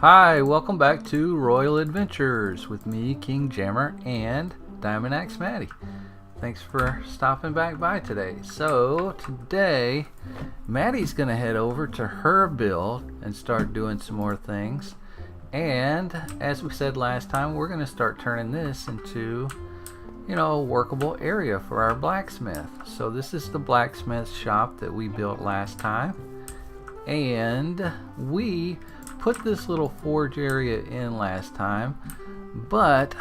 Hi, welcome back to Royal Adventures with me, King Jammer, and Diamond Axe Maddie. Thanks for stopping back by today. So today, Maddie's going to head over to her build and start doing some more things. And as we said last time, we're going to start turning this into, a workable area for our blacksmith. So this is the blacksmith shop that we built last time. And we put this little forge area in last time, but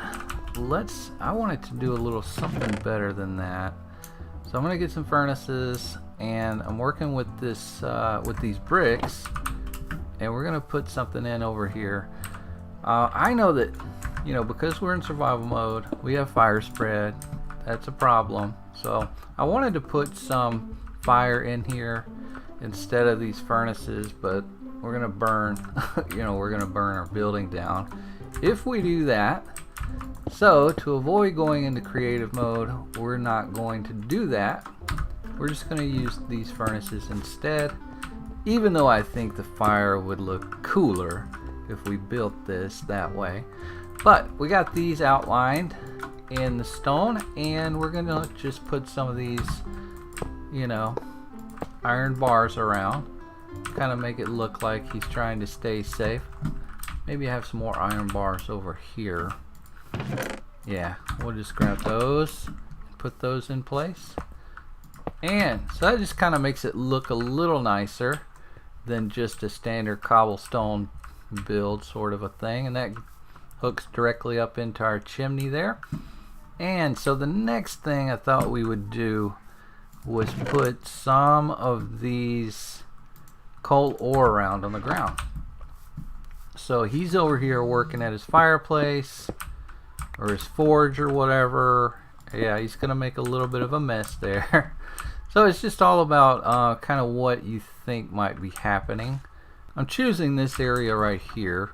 I wanted to do a little something better than that. So I'm gonna get some furnaces, and I'm working with this with these bricks, and we're gonna put something in over here. I know that because we're in survival mode, we have fire spread. That's a problem. So I wanted to put some fire in here instead of these furnaces, but we're gonna burn we're gonna burn our building down if we do that. So to avoid going into creative mode, we're not going to do that. We're just gonna use these furnaces instead, even though I think the fire would look cooler if we built this that way. But we got these outlined in the stone, and we're gonna just put some of these iron bars around, kind of make it look like he's trying to stay safe. Maybe have some more iron bars over here. Yeah, we'll just grab those, put those in place, and so that just kind of makes it look a little nicer than just a standard cobblestone build sort of a thing. And that hooks directly up into our chimney there. And so the next thing I thought we would do was put some of these coal ore around on the ground. So he's over here working at his fireplace or his forge or whatever. Yeah, he's gonna make a little bit of a mess there. So it's just all about kind of what you think might be happening. I'm choosing this area right here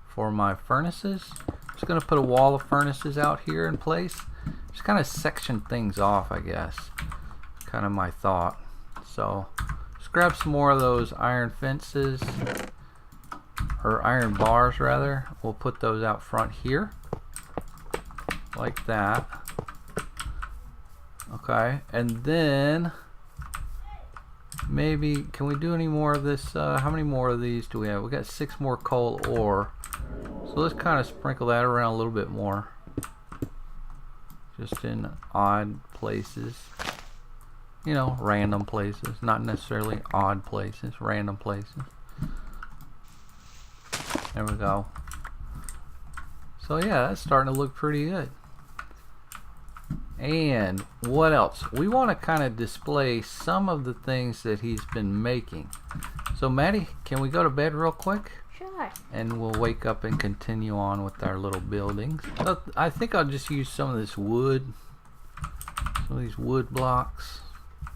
for my furnaces. I'm just gonna put a wall of furnaces out here in place. Just kind of section things off, I guess. Kind of my thought. So just grab some more of those iron fences, or iron bars rather. We'll put those out front here like that. Okay, and then maybe, can we do any more of this? How many more of these do we have? We got 6 more coal ore, so let's kind of sprinkle that around a little bit more, just in odd places. Random places, not necessarily odd places, random places. There we go. So yeah, that's starting to look pretty good. And what else? We want to kind of display some of the things that he's been making. So Maddie, can we go to bed real quick? Sure. And we'll wake up and continue on with our little buildings. So I think I'll just use some of this wood, some of these wood blocks.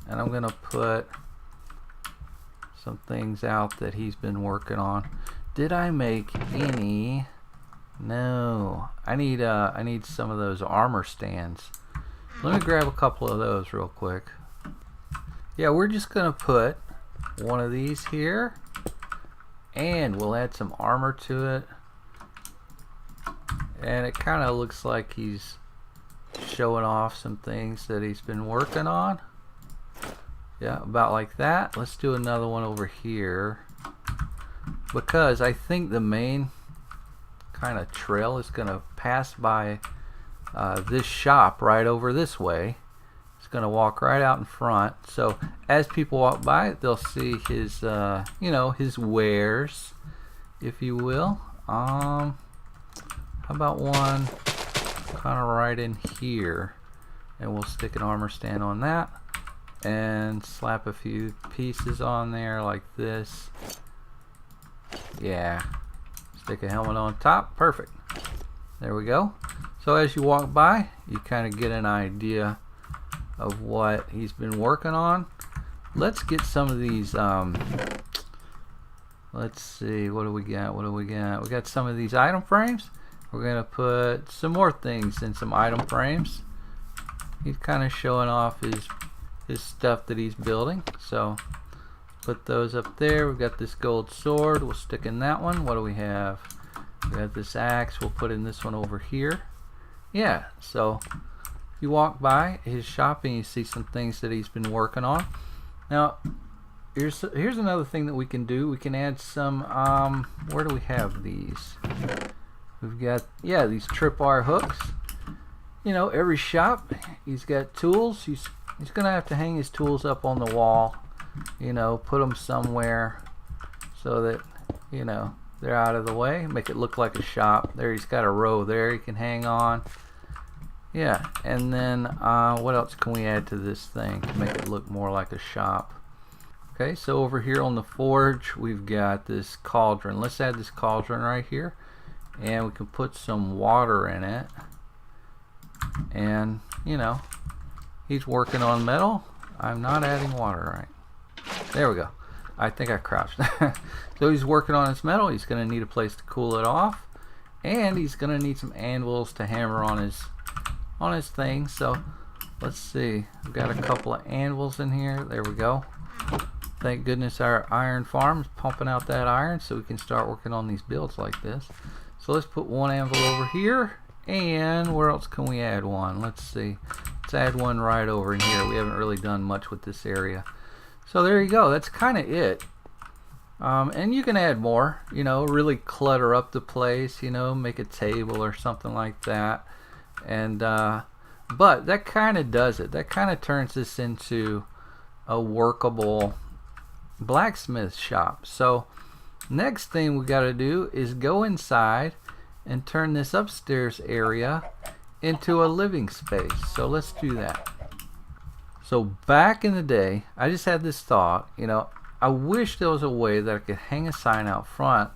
And I'm gonna put some things out that he's been working on. Did I make any? No. I need some of those armor stands. Let me grab a couple of those real quick. Yeah, we're just gonna put one of these here, and we'll add some armor to it. And it kind of looks like he's showing off some things that he's been working on. Yeah, about like that. Let's do another one over here, because I think the main kind of trail is going to pass by this shop right over this way. It's going to walk right out in front. So as people walk by, they'll see his, his wares, if you will. How about one kind of right in here, and we'll stick an armor stand on that. And slap a few pieces on there like this. Yeah. Stick a helmet on top. Perfect. There we go. So as you walk by, you kind of get an idea of what he's been working on. Let's get some of these. Let's see. What do we got? What do we got? We got some of these item frames. We're going to put some more things in some item frames. He's kind of showing off his stuff that he's building. So put those up there. We've got this gold sword. We'll stick in that one. What do we have? We have this axe. We'll put in this one over here. Yeah, so you walk by his shop and you see some things that he's been working on. Now, here's another thing that we can do. We can add some, where do we have these? We've got, yeah, these tripwire hooks. You know, every shop, he's got tools. He's going to have to hang his tools up on the wall. You know, put them somewhere so that, you know, they're out of the way. Make it look like a shop. There, he's got a row there he can hang on. Yeah, and then what else can we add to this thing to make it look more like a shop? Okay, so over here on the forge, we've got this cauldron. Let's add this cauldron right here, and we can put some water in it. And, you know, he's working on metal. I'm not adding water, right? There we go. I think I crouched. So he's working on his metal. He's going to need a place to cool it off, and he's going to need some anvils to hammer on his thing. So let's see. We've got a couple of anvils in here. There we go. Thank goodness our iron farm is pumping out that iron so we can start working on these builds like this. So let's put one anvil over here, and where else can we add one? Let's see. Let's add one right over in here. We haven't really done much with this area. So there you go. That's kind of it. And you can add more, you know, really clutter up the place, you know, make a table or something like that. And but that kind of does it. That kind of turns this into a workable blacksmith shop. So next thing we got to do is go inside and turn this upstairs area into a living space. So let's do that. So back in the day, I just had this thought, you know, I wish there was a way that I could hang a sign out front.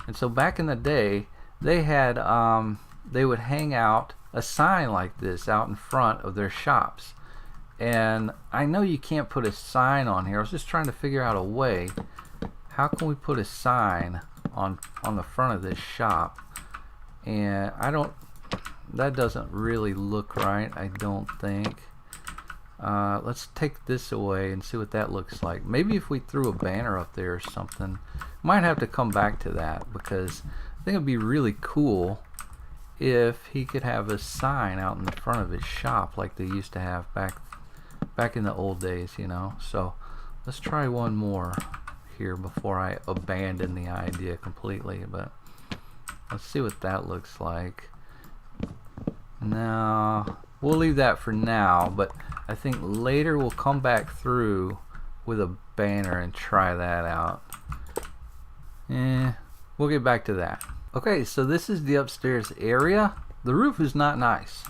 And so back in the day, they had they would hang out a sign like this out in front of their shops. And I know you can't put a sign on here. I was just trying to figure out a way. How can we put a sign on the front of this shop? And that doesn't really look right, I don't think. Let's take this away and see what that looks like. Maybe if we threw a banner up there or something. Might have to come back to that, because I think it'd be really cool if he could have a sign out in the front of his shop like they used to have back in the old days, you know. So let's try one more here before I abandon the idea completely, but let's see what that looks like. Now we'll leave that for now, but I think later we'll come back through with a banner and try that out. We'll get back to that. Okay, so this is the upstairs area. The roof is not nice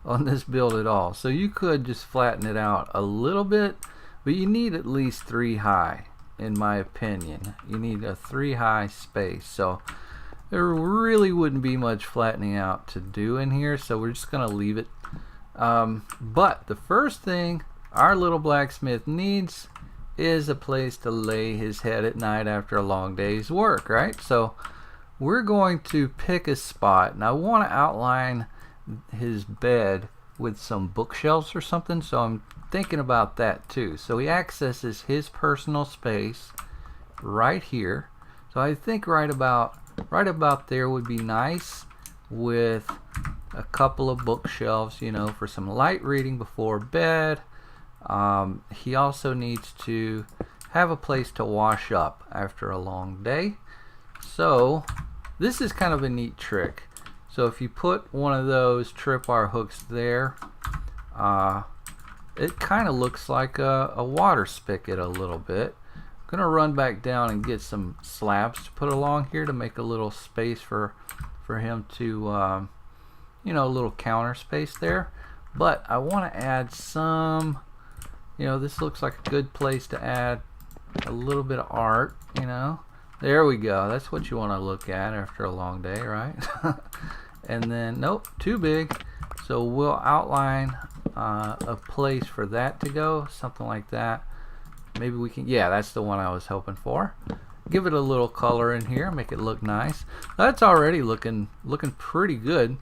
on this build at all, so you could just flatten it out a little bit, but you need at least 3 high, in my opinion. You need a 3 high space, so there really wouldn't be much flattening out to do in here, so we're just gonna leave it. But the first thing our little blacksmith needs is a place to lay his head at night after a long day's work, right? So we're going to pick a spot, and I want to outline his bed with some bookshelves or something, so I'm thinking about that too. So he accesses his personal space right here. So I think right about there would be nice, with a couple of bookshelves, you know, for some light reading before bed. He also needs to have a place to wash up after a long day. So this is kind of a neat trick. So if you put one of those tripwire hooks there, it kind of looks like a water spigot a little bit. I'm gonna run back down and get some slabs to put along here to make a little space for him to you know, a little counter space there. But I want to add some, you know, this looks like a good place to add a little bit of art, you know. There we go. That's what you want to look at after a long day, right? And then, nope, too big. So we'll outline a place for that to go, something like that. Maybe we can, yeah, that's the one I was hoping for. Give it a little color in here, make it look nice. That's already looking pretty good.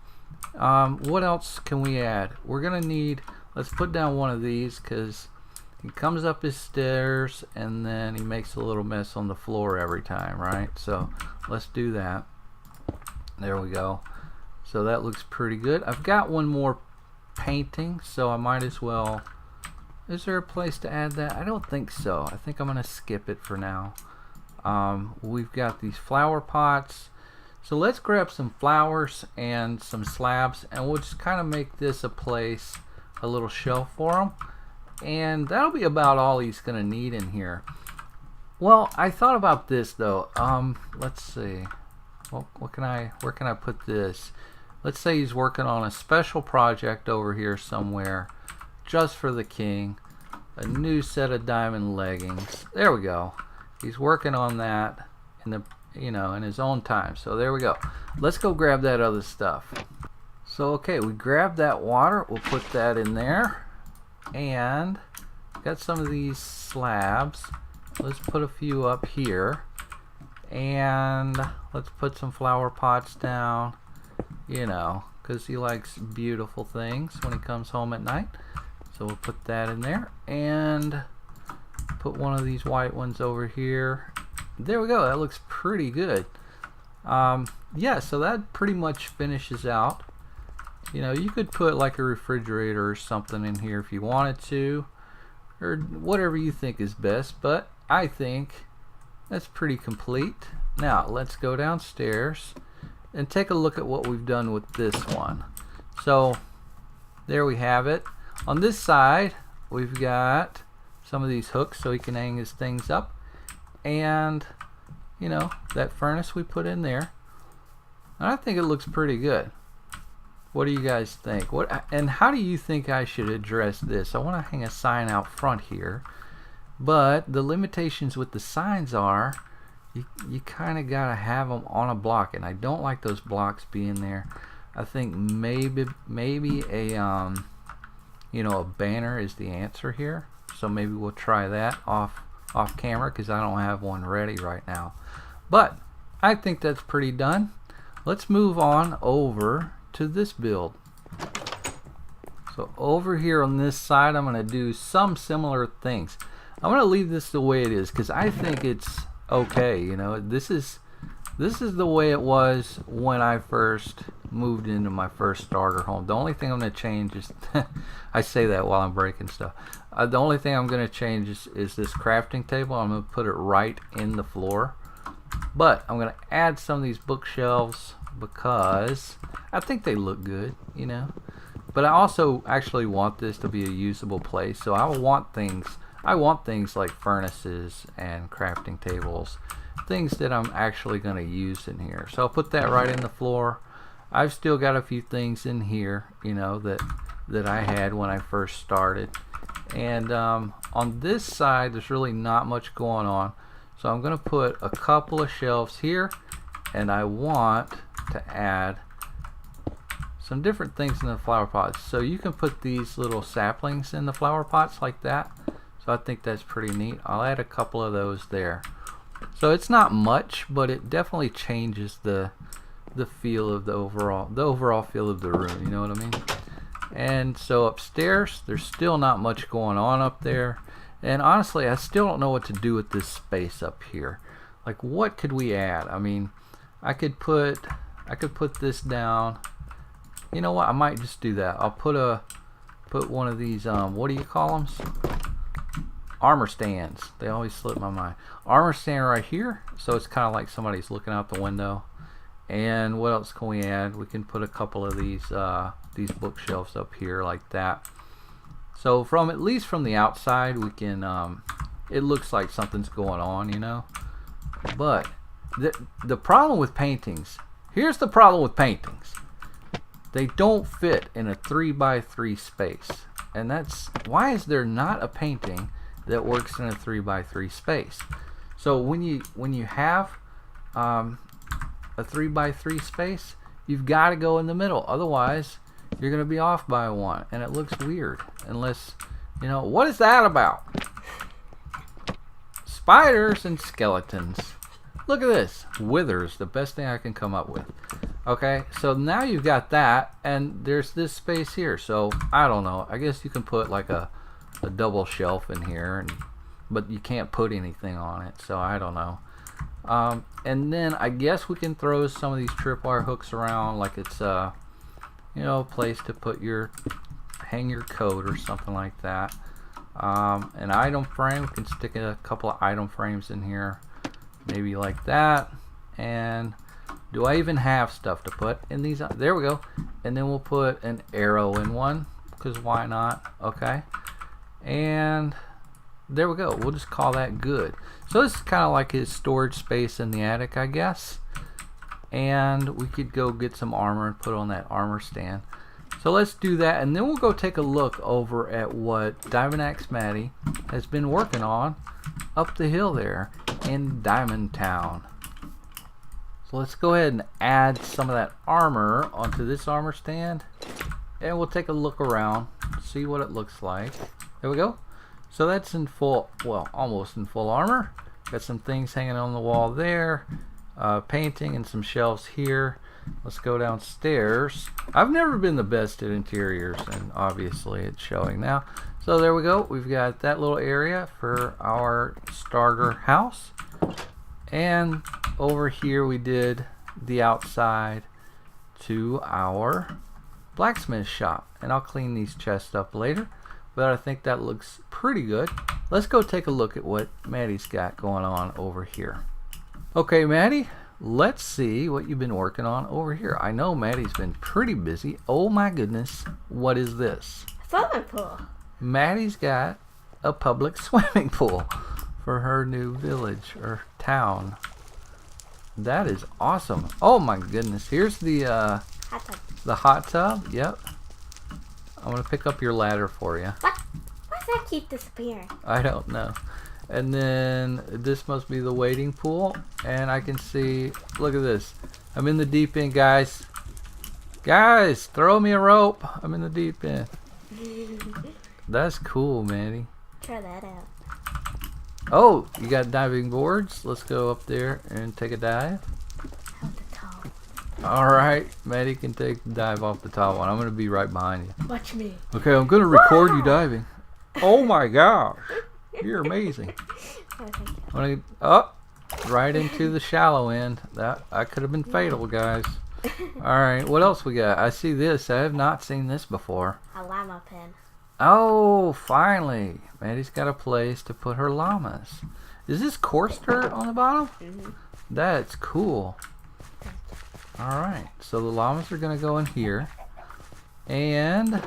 What else can we add? We're gonna need, let's put down one of these, because he comes up his stairs and then he makes a little mess on the floor every time, right? So let's do that. There we go. So that looks pretty good. I've got one more painting, so I might as well. Is there a place to add that? I don't think so. I think I'm gonna skip it for now. We've got these flower pots, so let's grab some flowers and some slabs, and we'll just kind of make this a place, a little shelf for him, and that'll be about all he's gonna need in here. Well, I thought about this though. Let's see. Well, where can I put this? Let's say he's working on a special project over here somewhere, just for the king. A new set of diamond leggings. There we go. He's working on that in the, in his own time. So there we go. Let's go grab that other stuff. So okay, we grabbed that water. We'll put that in there, and got some of these slabs. Let's put a few up here, and let's put some flower pots down. Because he likes beautiful things when he comes home at night. So we'll put that in there, and put one of these white ones over here. There we go. That looks pretty good. Yeah, so that pretty much finishes out. You could put like a refrigerator or something in here if you wanted to, or whatever you think is best, but I think that's pretty complete. Now let's go downstairs and take a look at what we've done with this one. So there we have it. On this side we've got some of these hooks so he can hang his things up, and that furnace we put in there. And I think it looks pretty good. What do you guys think? And how do you think I should address this? I want to hang a sign out front here, but the limitations with the signs are you kind of gotta have them on a block, and I don't like those blocks being there. I think maybe a a banner is the answer here. So maybe we'll try that off camera, because I don't have one ready right now. But I think that's pretty done. Let's move on over to this build. So over here on this side, I'm going to do some similar things. I'm going to leave this the way it is because I think it's okay. This is the way it was when I first moved into my first starter home. The only thing I'm going to change is I say that while I'm breaking stuff. The only thing I'm going to change is this crafting table. I'm going to put it right in the floor, but I'm going to add some of these bookshelves because I think they look good, but I also actually want this to be a usable place. So I want things like furnaces and crafting tables, things that I'm actually going to use in here. So I'll put that right in the floor. I've still got a few things in here, that I had when I first started. And on this side, there's really not much going on. So I'm going to put a couple of shelves here, and I want to add some different things in the flower pots. So you can put these little saplings in the flower pots like that. So I think that's pretty neat. I'll add a couple of those there. So it's not much, but it definitely changes the feel of the overall feel of the room. You know what I mean? And so upstairs, there's still not much going on up there. And honestly, I still don't know what to do with this space up here. Like, what could we add? I mean, I could put this down. You know what? I might just do that. I'll put one of these what do you call them? Armor stands. They always slip my mind. Armor stand right here, so it's kind of like somebody's looking out the window. And what else can we add? We can put a couple of these bookshelves up here like that. So at least from the outside, we can it looks like something's going on, But the problem with paintings, here's the problem with paintings. They don't fit in a 3x3 space. And that's why is there not a painting that works in a 3x3 space? So when you have a 3x3 space, you've got to go in the middle. Otherwise, you're going to be off by one, and it looks weird. Unless, what is that about? Spiders and skeletons. Look at this. Withers, the best thing I can come up with. Okay, so now you've got that, and there's this space here. So I don't know. I guess you can put like a double shelf in here, but you can't put anything on it. So I don't know. And then I guess we can throw some of these tripwire hooks around like it's a place to put hang your coat or something like that. An item frame, we can stick a couple of item frames in here, maybe like that. And do I even have stuff to put in these? There we go. And then we'll put an arrow in one, because why not? Okay. And there we go. We'll just call that good. So this is kind of like his storage space in the attic, I guess. And we could go get some armor and put on that armor stand. So let's do that, and then we'll go take a look over at what Diamond Axe Maddie has been working on up the hill there in Diamond Town. So let's go ahead and add some of that armor onto this armor stand, and we'll take a look around, see what it looks like. There we go. So that's in full, well, almost in full armor. Got some things hanging on the wall there, painting and some shelves here. Let's go downstairs. I've never been the best at interiors, and obviously it's showing now. So there we go. We've got that little area for our starter house. And over here we did the outside to our blacksmith shop. And I'll clean these chests up later, but I think that looks pretty good. Let's go take a look at what Maddie's got going on over here. Okay, Maddie, let's see what you've been working on over here. I know Maddie's been pretty busy. Oh my goodness, what is this? Swimming pool. Maddie's got a public swimming pool for her new village or town. That is awesome. Oh my goodness. Here's the Hot tub. hot tub. Yep. I'm gonna pick up your ladder for you. What? Why does that keep disappearing? I don't know. And then this must be the wading pool, and I can see, look at this. I'm in the deep end, guys. Guys, throw me a rope. I'm in the deep end. That's cool, Maddie. Try that out. Oh, you got diving boards. Let's go up there and take a dive. Off the top. All right, Maddie can take the dive off the top one. I'm gonna be right behind you. Watch me. Okay, I'm gonna record you diving. Oh my gosh, you're amazing. Up, right into the shallow end. That could have been fatal, guys. All right, what else we got? I see this. I have not seen this before. A llama pen. Oh, finally, Maddie's got a place to put her llamas. Is this coarse dirt on the bottom? Mm-hmm. That's cool. All right, so the llamas are gonna go in here, and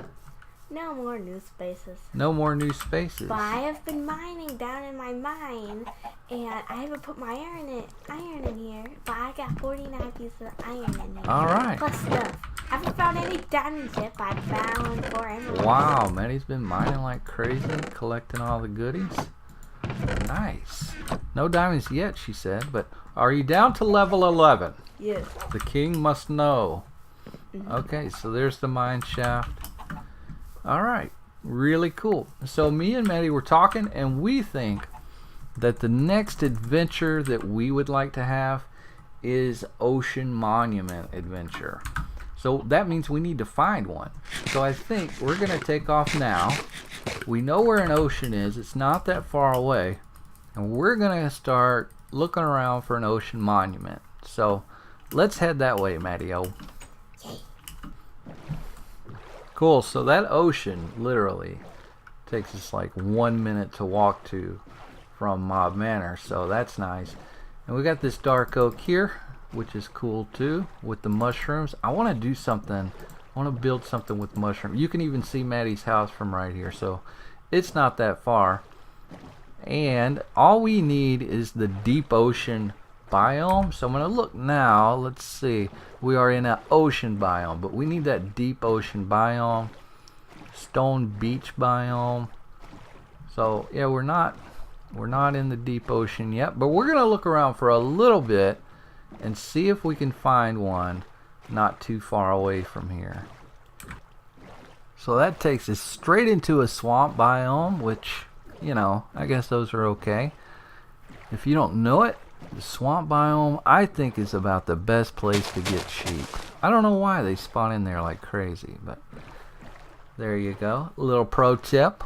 No more new spaces. no more new spaces. But I have been mining down in my mine, and I haven't put my iron in here. But I got 49 pieces of iron in there. All right. Plus stuff. I haven't found any diamonds yet, but I found 4 emeralds. Wow, Maddie's been mining like crazy, collecting all the goodies. Nice. No diamonds yet, she said, but are you down to level 11? Yes. The king must know. Mm-hmm. Okay, so there's the mine shaft. All right, really cool. So me and Maddie were talking, and we think that the next adventure that we would like to have is Ocean Monument Adventure. So that means we need to find one. So I think we're going to take off now. We know where an ocean is. It's not that far away. And we're going to start looking around for an ocean monument. So let's head that way, Maddie-O. Cool, so that ocean literally takes us like 1 minute to walk to from Mob Manor, so that's nice. And we got this dark oak here, which is cool too, with the mushrooms. I want to do something, I want to build something with mushrooms. You can even see Maddie's house from right here, so it's not that far. And all we need is the deep ocean biome. So I'm going to look now. Let's see. We are in an ocean biome, but we need that deep ocean biome. Stone beach biome. So yeah, we're not in the deep ocean yet, but we're going to look around for a little bit and see if we can find one not too far away from here. So that takes us straight into a swamp biome, which, you know, I guess those are okay. If you don't know it, the swamp biome, I think, is about the best place to get sheep. I don't know why they spawn in there like crazy, but there you go. A little pro tip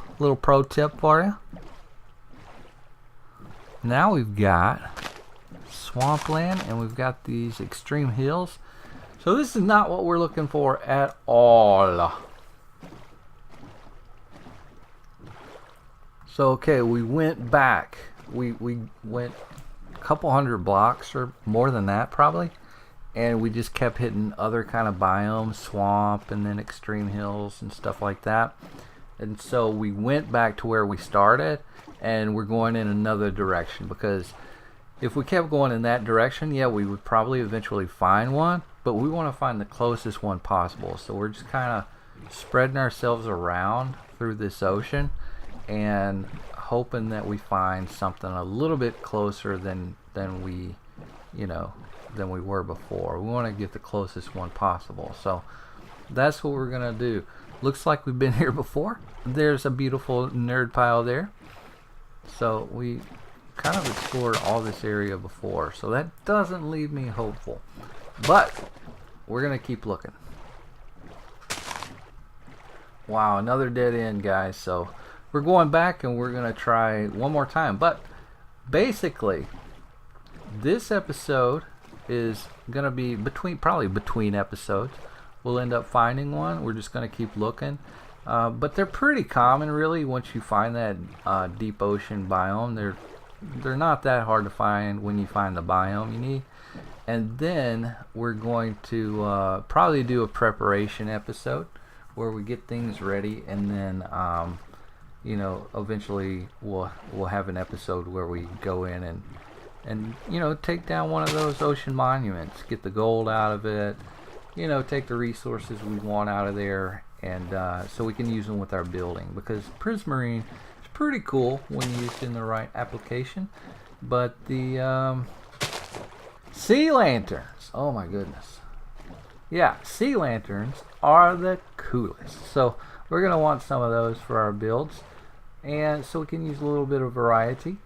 for you. Now we've got swampland, and we've got these extreme hills. So this is not what we're looking for at all. So okay, we went back. We went a couple hundred blocks or more than that probably, and we just kept hitting other kind of biomes, swamp, and then extreme hills and stuff like that. And so we went back to where we started, and we're going in another direction, because if we kept going in that direction, yeah, we would probably eventually find one, but we want to find the closest one possible. So we're just kind of spreading ourselves around through this ocean and hoping that we find something a little bit closer than we were before. We want to get the closest one possible. So that's what we're gonna do. Looks like we've been here before. There's a beautiful nerd pile there. So we kind of explored all this area before, so that doesn't leave me hopeful. But we're gonna keep looking. Wow, another dead end, guys. So we're going back and we're gonna try one more time. But basically, this episode is gonna be probably between episodes. We'll end up finding one. We're just gonna keep looking. But they're pretty common, really. Once you find that deep ocean biome, they're not that hard to find when you find the biome you need. And then we're going to probably do a preparation episode where we get things ready, and then eventually we'll have an episode where we go in and take down one of those ocean monuments, get the gold out of it, take the resources we want out of there, and so we can use them with our building, because prismarine is pretty cool when used in the right application. But the sea lanterns, oh my goodness, yeah, sea lanterns are the coolest. So we're gonna want some of those for our builds, and so we can use a little bit of variety.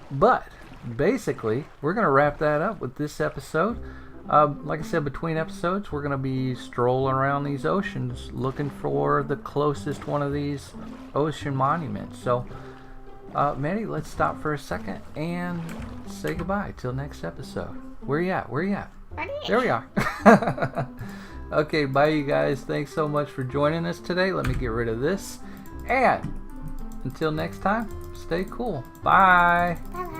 But basically, we're gonna wrap that up with this episode. Like I said, between episodes, we're gonna be strolling around these oceans looking for the closest one of these ocean monuments. So Maddie, let's stop for a second and say goodbye till next episode. Where you at? Right here. There we are. Okay, bye you guys. Thanks so much for joining us today. Let me get rid of this. And until next time, stay cool. Bye. Bye.